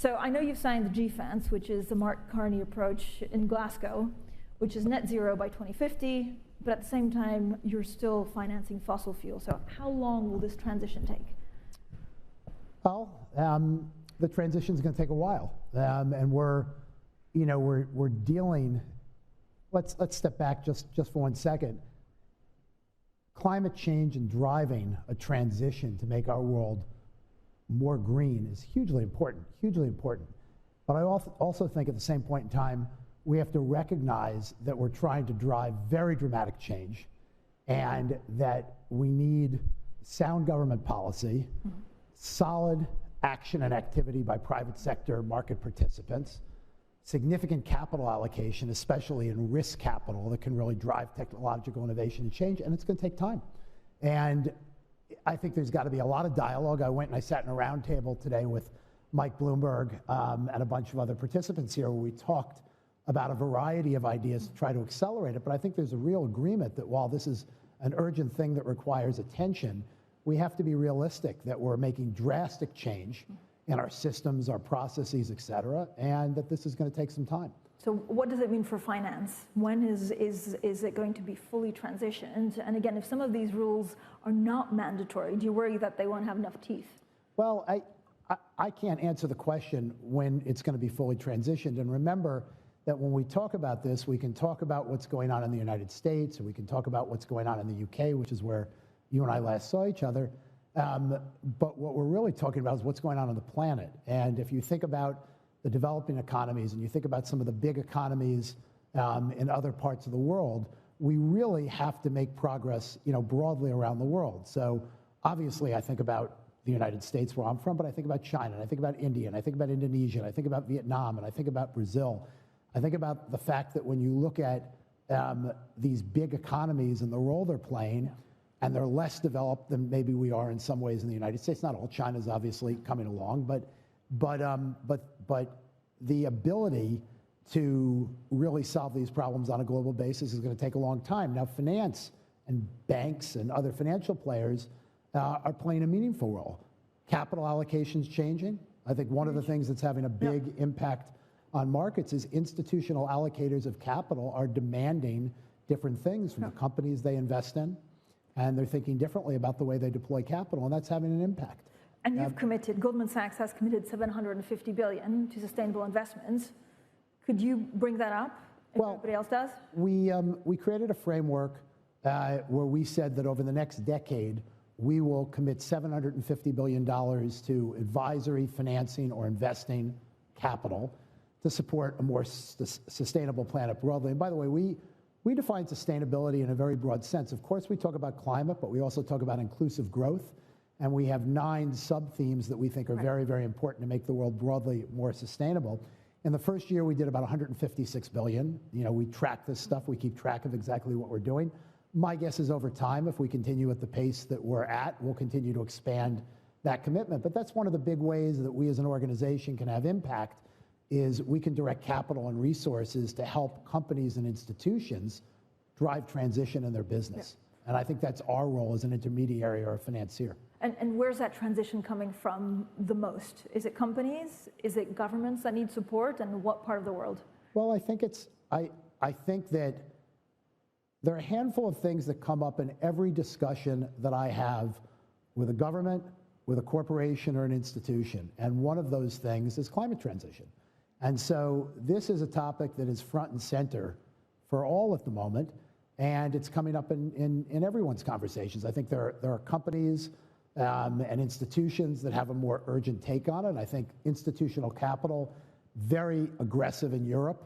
So I know you've signed the GFANZ, which is the Mark Carney approach in Glasgow, which is net zero by 2050, but at the same time, you're still financing fossil fuel. So how long will this transition take? Well, the transition is going to take a while, and we're dealing. Let's step back just for 1 second. Climate change and driving a transition to make our world more green is hugely important, hugely important. But I also think at the same point in time, we have to recognize that we're trying to drive very dramatic change and that we need sound government policy, solid action and activity by private sector market participants, significant capital allocation, especially in risk capital that can really drive technological innovation and change, and it's going to take time. And I think there's got to be a lot of dialogue. I went and I sat in a roundtable today with Mike Bloomberg and a bunch of other participants here where we talked about a variety of ideas to try to accelerate it, but I think there's a real agreement that while this is an urgent thing that requires attention, we have to be realistic that we're making drastic change in our systems, our processes, et cetera, and that this is going to take some time. So what does it mean for finance? When is it going to be fully transitioned? And again, if some of these rules are not mandatory, do you worry that they won't have enough teeth? Well, I can't answer the question when it's going to be fully transitioned. And remember that when we talk about this, we can talk about what's going on in the United States, or we can talk about what's going on in the UK, which is where you and I last saw each other. But what we're really talking about is what's going on the planet. And if you think about the developing economies and you think about some of the big economies in other parts of the world, we really have to make progress, broadly around the world. So obviously I think about the United States where I'm from, but I think about China, and I think about India, and I think about Indonesia, and I think about Vietnam, and I think about Brazil. I think about the fact that when you look at these big economies and the role they're playing, and they're less developed than maybe we are in some ways in the United States. Not all. China's obviously coming along, but the ability to really solve these problems on a global basis is going to take a long time. Now, finance and banks and other financial players are playing a meaningful role. Capital allocation's changing. I think one of the things that's having a big impact on markets is institutional allocators of capital are demanding different things from the companies they invest in, and they're thinking differently about the way they deploy capital, and that's having an impact. And you've committed, Goldman Sachs has committed $750 billion to sustainable investments. Could you bring that up if everybody else does? We created a framework where we said that over the next decade, we will commit $750 billion to advisory, financing, or investing capital to support a more sustainable planet broadly. And by the way, we define sustainability in a very broad sense. Of course, we talk about climate, but we also talk about inclusive growth. And we have 9 sub-themes that we think are very, very important to make the world broadly more sustainable. In the first year, we did about $156 billion. We track this stuff. We keep track of exactly what we're doing. My guess is over time, if we continue at the pace that we're at, we'll continue to expand that commitment. But that's one of the big ways that we as an organization can have impact is we can direct capital and resources to help companies and institutions drive transition in their business. Yeah. And I think that's our role as an intermediary or a financier. And where's that transition coming from the most? Is it companies? Is it governments that need support? And what part of the world? Well, I think I think that there are a handful of things that come up in every discussion that I have with a government, with a corporation, or an institution. And one of those things is climate transition. And so this is a topic that is front and center for all at the moment, and it's coming up in everyone's conversations. I think there are companies and institutions that have a more urgent take on it. I think institutional capital, very aggressive in Europe,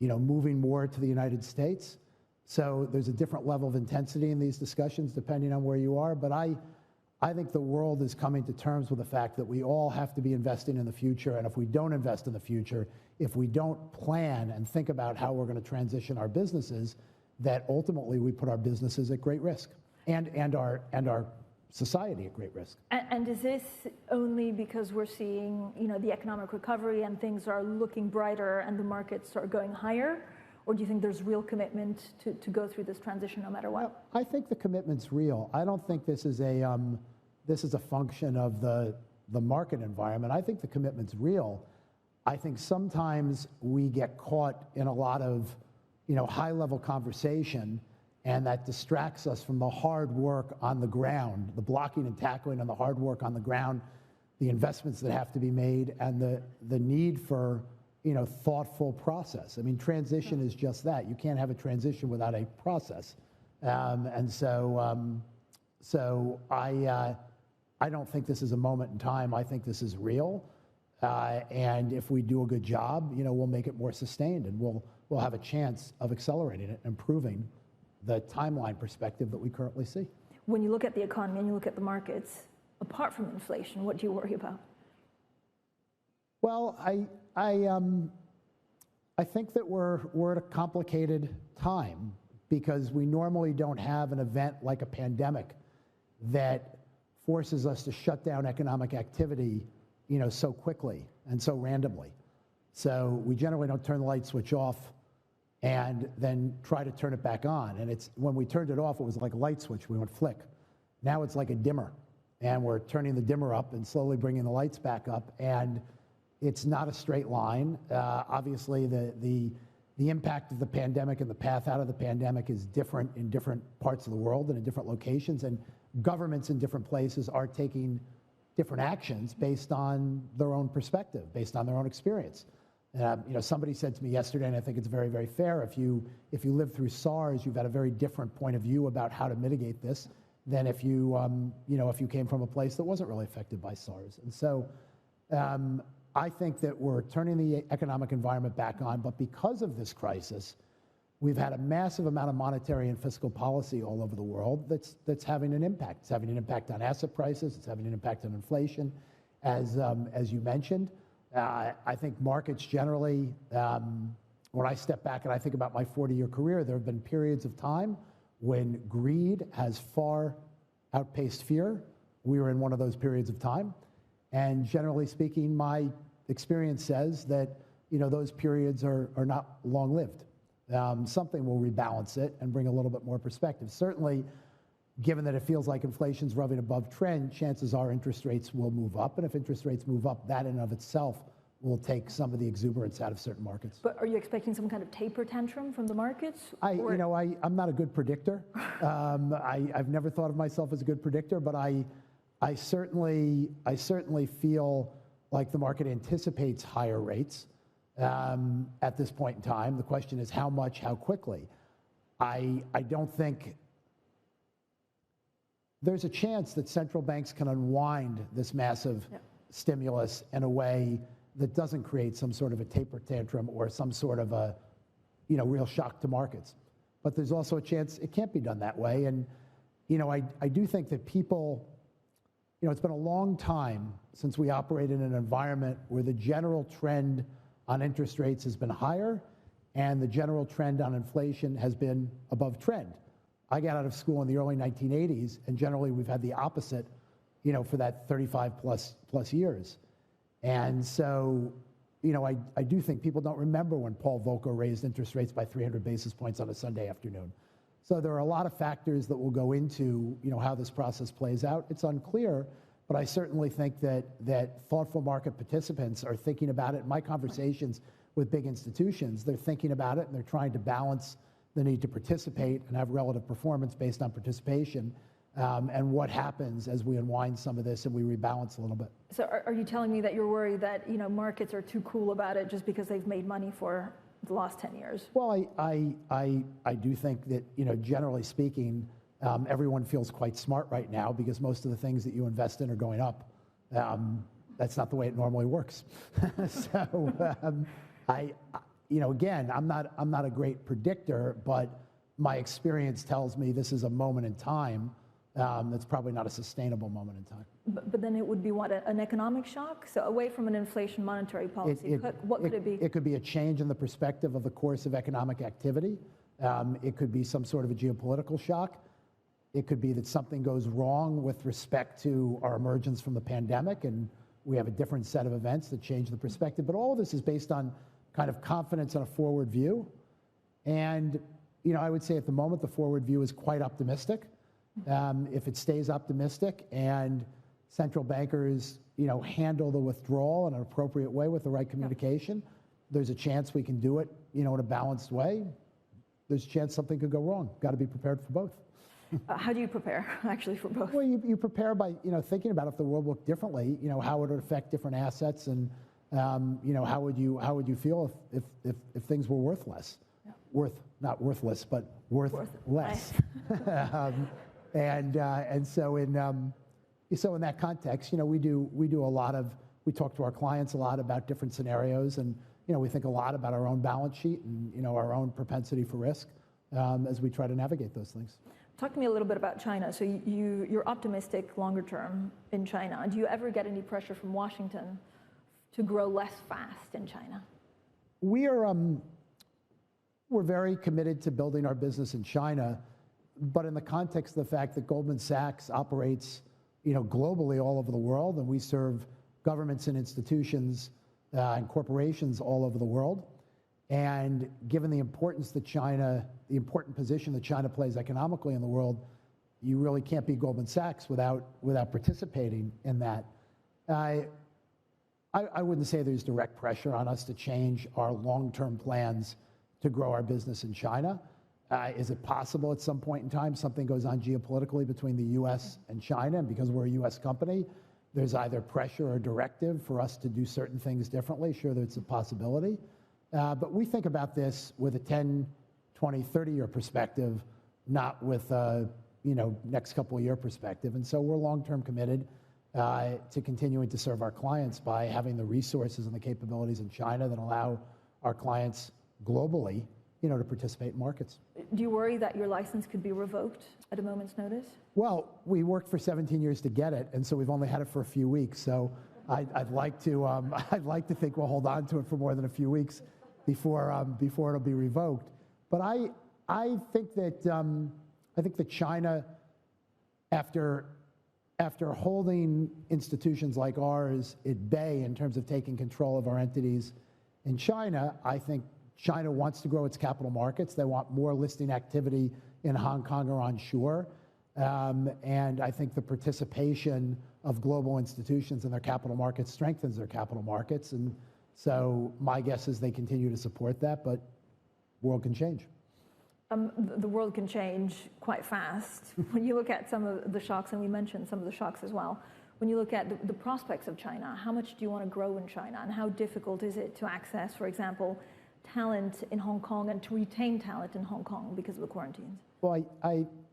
moving more to the United States. So there's a different level of intensity in these discussions depending on where you are. But I think the world is coming to terms with the fact that we all have to be investing in the future. And if we don't invest in the future, if we don't plan and think about how we're going to transition our businesses, that ultimately we put our businesses at great risk and our society at great risk. And is this only because we're seeing, the economic recovery and things are looking brighter and the markets are going higher? Or do you think there's real commitment to go through this transition no matter what? Well, I think the commitment's real. I don't think this is a function of the market environment. I think the commitment's real. I think sometimes we get caught in a lot of, high-level conversation, and that distracts us from the hard work on the ground, the blocking and tackling and the hard work on the ground, the investments that have to be made, and the need for, thoughtful process. I mean, transition is just that. You can't have a transition without a process. So I don't think this is a moment in time. I think this is real. And if we do a good job, we'll make it more sustained, and we'll have a chance of accelerating it, improving the timeline perspective that we currently see. When you look at the economy and you look at the markets, apart from inflation, what do you worry about? Well, I think that we're at a complicated time, because we normally don't have an event like a pandemic that forces us to shut down economic activity, so quickly and so randomly. So we generally don't turn the light switch off and then try to turn it back on. And when we turned it off, it was like a light switch. We went flick. Now it's like a dimmer, and we're turning the dimmer up and slowly bringing the lights back up. And it's not a straight line. Obviously, the impact of the pandemic and the path out of the pandemic is different in different parts of the world and in different locations. And governments in different places are taking different actions based on their own perspective, based on their own experience. Somebody said to me yesterday, and I think it's very, very fair, if you lived through SARS, you've had a very different point of view about how to mitigate this than if you came from a place that wasn't really affected by SARS. And so I think that we're turning the economic environment back on, but because of this crisis, we've had a massive amount of monetary and fiscal policy all over the world that's having an impact. It's having an impact on asset prices. It's having an impact on inflation, as you mentioned. I think markets generally, when I step back and I think about my 40-year career, there have been periods of time when greed has far outpaced fear. We were in one of those periods of time. And generally speaking, my experience says that those periods are not long-lived. Something will rebalance it and bring a little bit more perspective. Certainly, given that it feels like inflation's rubbing above trend, chances are interest rates will move up. And if interest rates move up, that in and of itself will take some of the exuberance out of certain markets. But are you expecting some kind of taper tantrum from the markets? I'm not a good predictor. I've never thought of myself as a good predictor, but I certainly feel like the market anticipates higher rates at this point in time. The question is how much, how quickly. I don't think there's a chance that central banks can unwind this massive stimulus in a way that doesn't create some sort of a taper tantrum or some sort of a real shock to markets. But there's also a chance it can't be done that way. And I do think that people, it's been a long time since we operated in an environment where the general trend on interest rates has been higher and the general trend on inflation has been above trend. I got out of school in the early 1980s, and generally we've had the opposite, for that 35 plus years. And so, I do think people don't remember when Paul Volcker raised interest rates by 300 basis points on a Sunday afternoon. So there are a lot of factors that will go into, how this process plays out. It's unclear, but I certainly think that thoughtful market participants are thinking about it. In my conversations with big institutions, they're thinking about it and they're trying to balance the need to participate and have relative performance based on participation, and what happens as we unwind some of this and we rebalance a little bit. So are you telling me that you're worried that markets are too cool about it just because they've made money for the last 10 years? Well, I do think that generally speaking, everyone feels quite smart right now because most of the things that you invest in are going up. That's not the way it normally works. So again, I'm not a great predictor, but my experience tells me this is a moment in time that's probably not a sustainable moment in time. But then it would be what, an economic shock? So away from an inflation monetary policy, what could it be? It could be a change in the perspective of the course of economic activity. It could be some sort of a geopolitical shock. It could be that something goes wrong with respect to our emergence from the pandemic and we have a different set of events that change the perspective. But all of this is based on kind of confidence and a forward view. And, I would say at the moment, the forward view is quite optimistic. If it stays optimistic and central bankers, handle the withdrawal in an appropriate way with the right communication, there's a chance we can do it, in a balanced way. There's a chance something could go wrong. Got to be prepared for both. How do you prepare, actually, for both? Well, you prepare by, thinking about if the world looked differently, how would it affect different assets, and, how would you feel if things were worth less? Yeah. Not worthless, but worth less. And so in that context, we talk to our clients a lot about different scenarios, and, we think a lot about our own balance sheet and, our own propensity for risk as we try to navigate those things. Talk to me a little bit about China. So you're optimistic longer term in China. Do you ever get any pressure from Washington to grow less fast in China? We're very committed to building our business in China, but in the context of the fact that Goldman Sachs operates, globally all over the world, and we serve governments and institutions and corporations all over the world. And given the importance that the important position that China plays economically in the world, you really can't be Goldman Sachs without participating in that. I wouldn't say there's direct pressure on us to change our long-term plans to grow our business in China. Is it possible at some point in time something goes on geopolitically between the U.S. and China, and because we're a U.S. company, there's either pressure or directive for us to do certain things differently? Sure, that's a possibility. But we think about this with a 10, 20, 30-year perspective, not with a next couple of year perspective. And so we're long-term committed to continuing to serve our clients by having the resources and the capabilities in China that allow our clients globally, to participate in markets. Do you worry that your license could be revoked at a moment's notice? Well, we worked for 17 years to get it, and so we've only had it for a few weeks. So I'd like to think we'll hold on to it for more than a few weeks before it'll be revoked. But I think that China, after holding institutions like ours at bay in terms of taking control of our entities in China, I think China wants to grow its capital markets. They want more listing activity in Hong Kong or onshore. And I think the participation of global institutions in their capital markets strengthens their capital markets. And so my guess is they continue to support that, but the world can change. The world can change quite fast. When you look at some of the shocks, and we mentioned some of the shocks as well, when you look at the prospects of China, how much do you want to grow in China, and how difficult is it to access, for example, talent in Hong Kong and to retain talent in Hong Kong because of the quarantines? Well,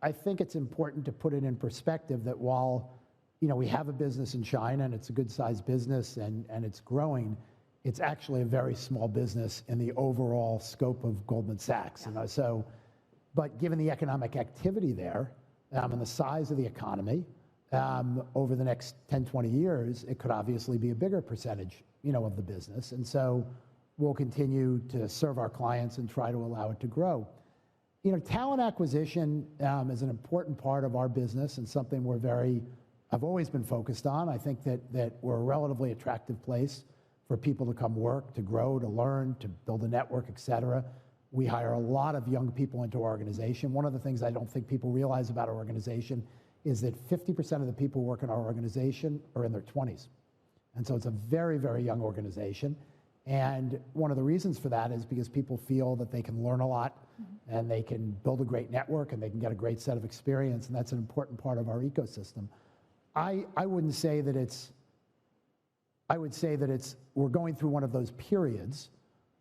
I think it's important to put it in perspective that while we have a business in China and it's a good-sized business and it's growing, it's actually a very small business in the overall scope of Goldman Sachs. Yeah. But given the economic activity there and the size of the economy, over the next 10, 20 years, it could obviously be a bigger percentage, of the business. And so we'll continue to serve our clients and try to allow it to grow. Talent acquisition is an important part of our business and something I've always been focused on. I think that we're a relatively attractive place for people to come work, to grow, to learn, to build a network, et cetera. We hire a lot of young people into our organization. One of the things I don't think people realize about our organization is that 50% of the people who work in our organization are in their 20s. And so it's a very, very young organization. And one of the reasons for that is because people feel that they can learn a lot, mm-hmm. and they can build a great network, and they can get a great set of experience, and that's an important part of our ecosystem. I would say that we're going through one of those periods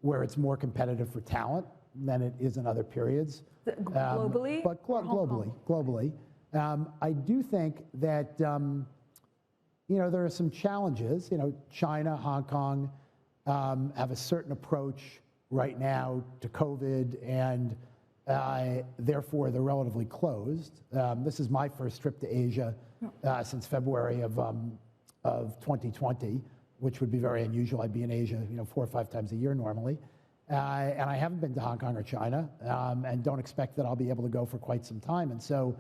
where it's more competitive for talent than it is in other periods. Globally? But globally. I do think that, there are some challenges. China, Hong Kong, have a certain approach right now to COVID, and therefore they're relatively closed. This is my first trip to Asia since February of 2020, which would be very unusual. I'd be in Asia, 4 or 5 times a year normally. And I haven't been to Hong Kong or China, and don't expect that I'll be able to go for quite some time. And so,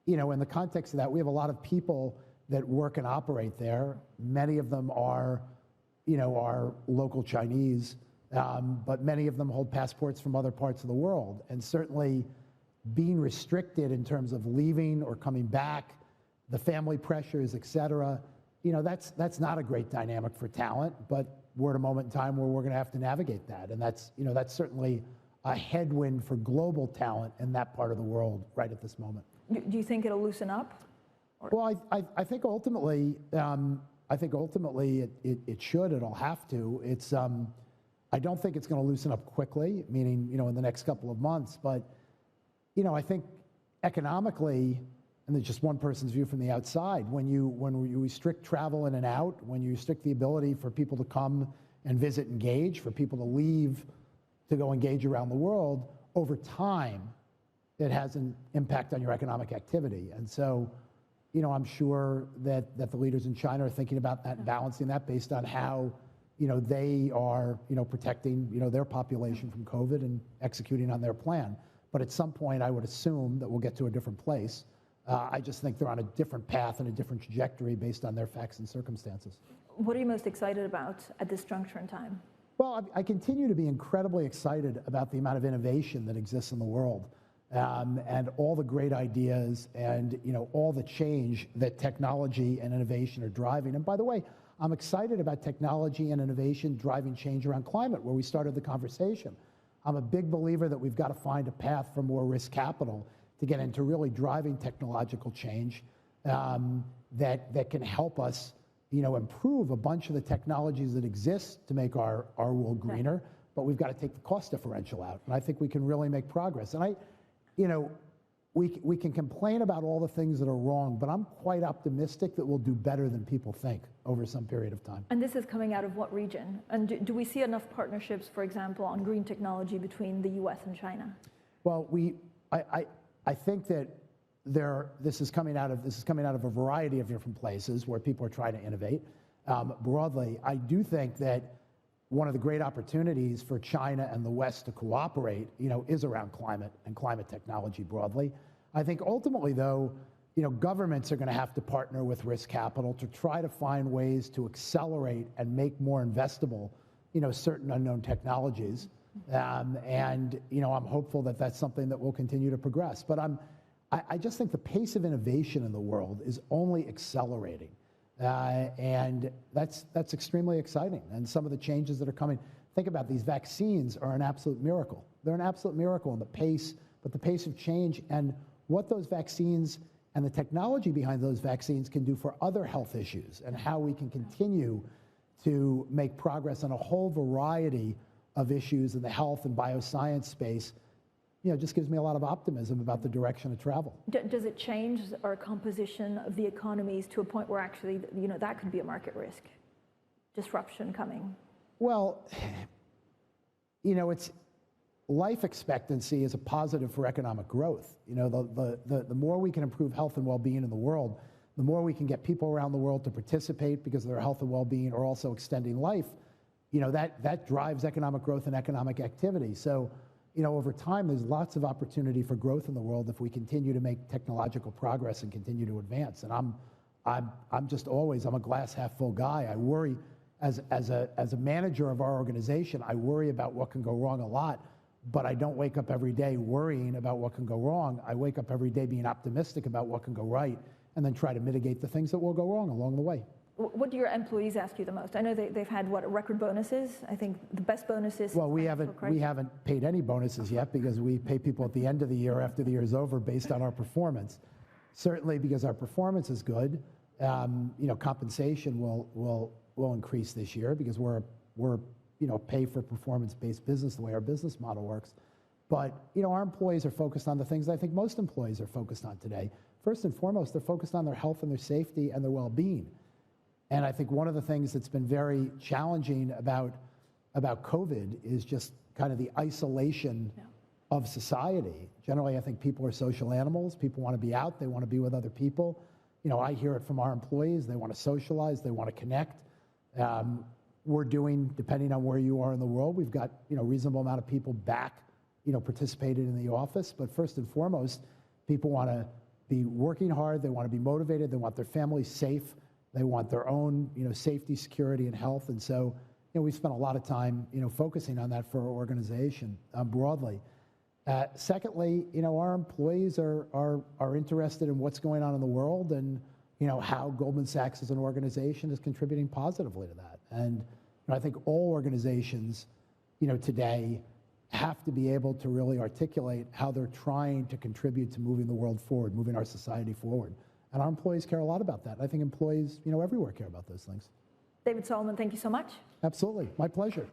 in the context of that, we have a lot of people that work and operate there. Many of them are local Chinese, but many of them hold passports from other parts of the world. And certainly being restricted in terms of leaving or coming back, the family pressures, et cetera, that's not a great dynamic for talent, but we're at a moment in time where we're going to have to navigate that. And that's certainly a headwind for global talent in that part of the world right at this moment. Do you think it'll loosen up? Well, I think ultimately, it should. It'll have to. I don't think it's going to loosen up quickly, meaning in the next couple of months. But I think economically, and it's just one person's view from the outside, when you restrict travel in and out, when you restrict the ability for people to come and visit, engage, for people to leave to go engage around the world, over time, it has an impact on your economic activity. And so, I'm sure that the leaders in China are thinking about that and balancing that based on how, they are, protecting, their population from COVID and executing on their plan. But at some point, I would assume that we'll get to a different place. I just think they're on a different path and a different trajectory based on their facts and circumstances. What are you most excited about at this juncture in time? Well, I continue to be incredibly excited about the amount of innovation that exists in the world, and all the great ideas and all the change that technology and innovation are driving. And by the way, I'm excited about technology and innovation driving change around climate, where we started the conversation. I'm a big believer that we've got to find a path for more risk capital to get into really driving technological change that can help us improve a bunch of the technologies that exist to make our world greener, but we've got to take the cost differential out. And I think we can really make progress. And we can complain about all the things that are wrong, but I'm quite optimistic that we'll do better than people think over some period of time. And this is coming out of what region? And do we see enough partnerships, for example, on green technology between the US and China? Well, I think that this is coming out of a variety of different places where people are trying to innovate. Broadly, I do think that one of the great opportunities for China and the West to cooperate, is around climate and climate technology broadly. I think ultimately, though, governments are going to have to partner with risk capital to try to find ways to accelerate and make more investable, certain unknown technologies. And I'm hopeful that that's something that will continue to progress. But I just think the pace of innovation in the world is only accelerating. And that's extremely exciting. And some of the changes that are coming, think about these vaccines are an absolute miracle. They're an absolute miracle in the pace of change and what those vaccines and the technology behind those vaccines can do for other health issues and how we can continue to make progress on a whole variety of issues in the health and bioscience space. Just gives me a lot of optimism about the direction of travel. Does it change our composition of the economies to a point where actually, that could be a market risk, disruption coming? Well, it's life expectancy is a positive for economic growth. The more we can improve health and well-being in the world, the more we can get people around the world to participate because of their health and well-being or also extending life, that drives economic growth and economic activity. So, over time, there's lots of opportunity for growth in the world if we continue to make technological progress and continue to advance. And I'm just always, I'm a glass half full guy. I worry as a manager of our organization, I worry about what can go wrong a lot, but I don't wake up every day worrying about what can go wrong. I wake up every day being optimistic about what can go right and then try to mitigate the things that will go wrong along the way. What do your employees ask you the most? I know they've had, record bonuses? I think the best bonuses. Well, we haven't paid any bonuses yet because we pay people at the end of the year after the year is over based on our performance. Certainly because our performance is good, compensation will increase this year because we're pay for performance-based business the way our business model works. But, our employees are focused on the things I think most employees are focused on today. First and foremost, they're focused on their health and their safety and their well-being. And I think one of the things that's been very challenging about COVID is just kind of the isolation of society. Generally, I think people are social animals. People want to be out. They want to be with other people. I hear it from our employees. They want to socialize. They want to connect. We're doing, depending on where you are in the world, we've got, a reasonable amount of people back, participated in the office. But first and foremost, people want to be working hard. They want to be motivated. They want their families safe. They want their own, safety, security, and health. And so, we spent a lot of time, focusing on that for our organization broadly. Secondly, our employees are interested in what's going on in the world and how Goldman Sachs as an organization is contributing positively to that. And I think all organizations, today have to be able to really articulate how they're trying to contribute to moving the world forward, moving our society forward. And our employees care a lot about that. I think employees, everywhere care about those things. David Solomon, thank you so much. Absolutely. My pleasure.